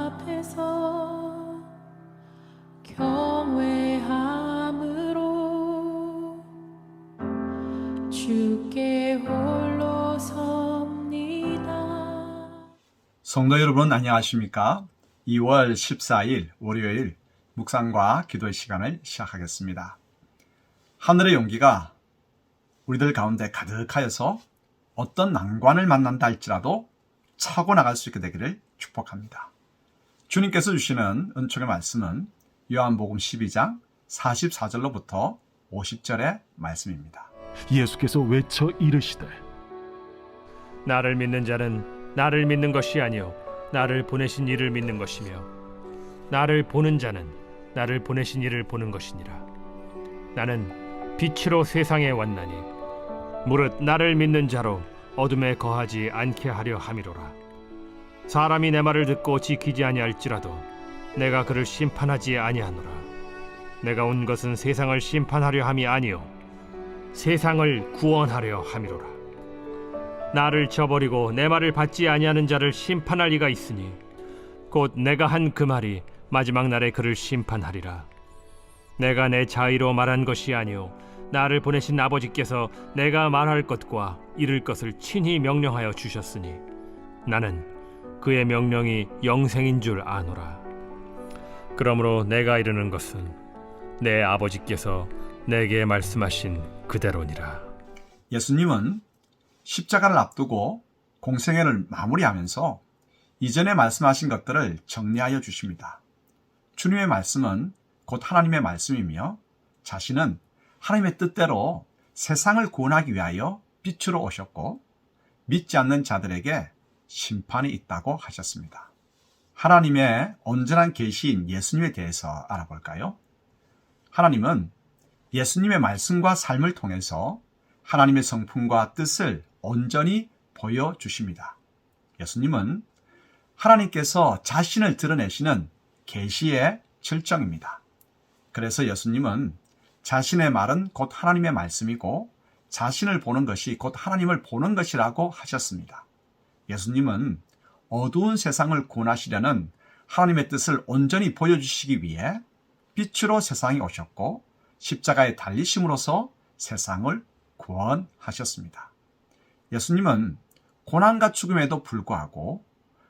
앞에서 경외함으로 주께 홀로 섭니다. 성도 여러분 안녕하십니까? 2월 14일 월요일 묵상과 기도의 시간을 시작하겠습니다. 하늘의 용기가 우리들 가운데 가득하여서 어떤 난관을 만난다 할지라도 차고 나갈 수 있게 되기를 축복합니다. 주님께서 주시는 은총의 말씀은 요한복음 12장 44절로부터 50절의 말씀입니다. 예수께서 외쳐 이르시되 나를 믿는 자는 나를 믿는 것이 아니요 나를 보내신 이를 믿는 것이며 나를 보는 자는 나를 보내신 이를 보는 것이니라. 나는 빛으로 세상에 왔나니 무릇 나를 믿는 자로 어둠에 거하지 않게 하려 함이로라. 사람이 내 말을 듣고 지키지 아니할지라도 내가 그를 심판하지 아니하노라. 내가 온 것은 세상을 심판하려 함이 아니요 세상을 구원하려 함이로라. 나를 저버리고 내 말을 받지 아니하는 자를 심판할 이가 있으니 곧 내가 한 그 말이 마지막 날에 그를 심판하리라. 내가 내 자의로 말한 것이 아니요 나를 보내신 아버지께서 내가 말할 것과 이룰 것을 친히 명령하여 주셨으니 나는 그의 명령이 영생인 줄 아노라. 그러므로 내가 이르는 것은 내 아버지께서 내게 말씀하신 그대로니라. 예수님은 십자가를 앞두고 공생애를 마무리하면서 이전에 말씀하신 것들을 정리하여 주십니다. 주님의 말씀은 곧 하나님의 말씀이며 자신은 하나님의 뜻대로 세상을 구원하기 위하여 빛으로 오셨고 믿지 않는 자들에게 심판이 있다고 하셨습니다. 하나님의 온전한 계시인 예수님에 대해서 알아볼까요? 하나님은 예수님의 말씀과 삶을 통해서 하나님의 성품과 뜻을 온전히 보여주십니다. 예수님은 하나님께서 자신을 드러내시는 계시의 절정입니다. 그래서 예수님은 자신의 말은 곧 하나님의 말씀이고 자신을 보는 것이 곧 하나님을 보는 것이라고 하셨습니다. 예수님은 어두운 세상을 구원하시려는 하나님의 뜻을 온전히 보여주시기 위해 빛으로 세상에 오셨고 십자가에 달리심으로써 세상을 구원하셨습니다. 예수님은 고난과 죽음에도 불구하고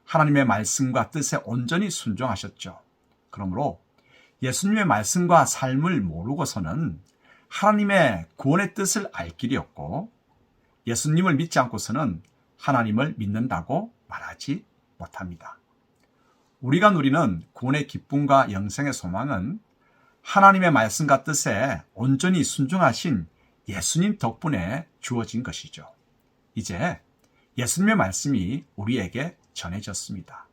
하나님의 말씀과 뜻에 온전히 순종하셨죠. 그러므로 예수님의 말씀과 삶을 모르고서는 하나님의 구원의 뜻을 알 길이 없고 예수님을 믿지 않고서는 하나님을 믿는다고 말하지 못합니다. 우리가 누리는 구원의 기쁨과 영생의 소망은 하나님의 말씀과 뜻에 온전히 순종하신 예수님 덕분에 주어진 것이죠. 이제 예수님의 말씀이 우리에게 전해졌습니다.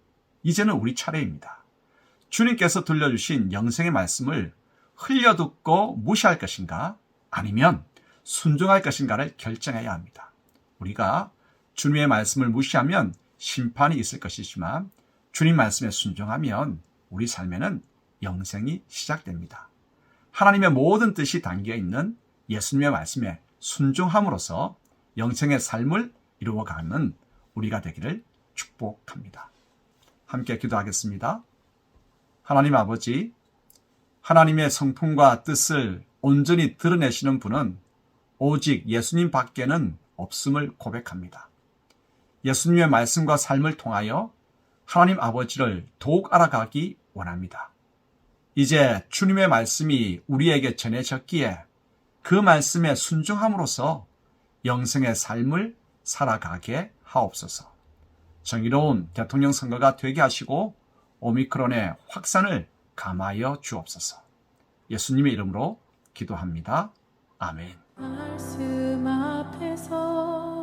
이제는 우리 차례입니다. 주님께서 들려주신 영생의 말씀을 흘려듣고 무시할 것인가 아니면 순종할 것인가를 결정해야 합니다. 우리가 주님의 말씀을 무시하면 심판이 있을 것이지만 주님 말씀에 순종하면 우리 삶에는 영생이 시작됩니다. 하나님의 모든 뜻이 담겨있는 예수님의 말씀에 순종함으로써 영생의 삶을 이루어가는 우리가 되기를 축복합니다. 함께 기도하겠습니다. 하나님 아버지, 하나님의 성품과 뜻을 온전히 드러내시는 분은 오직 예수님 밖에는 없음을 고백합니다. 예수님의 말씀과 삶을 통하여 하나님 아버지를 더욱 알아가기 원합니다. 이제 주님의 말씀이 우리에게 전해졌기에 그 말씀에 순종함으로써 영생의 삶을 살아가게 하옵소서. 정의로운 대통령 선거가 되게 하시고 오미크론의 확산을 감하여 주옵소서. 예수님의 이름으로 기도합니다. 아멘. 말씀 앞에서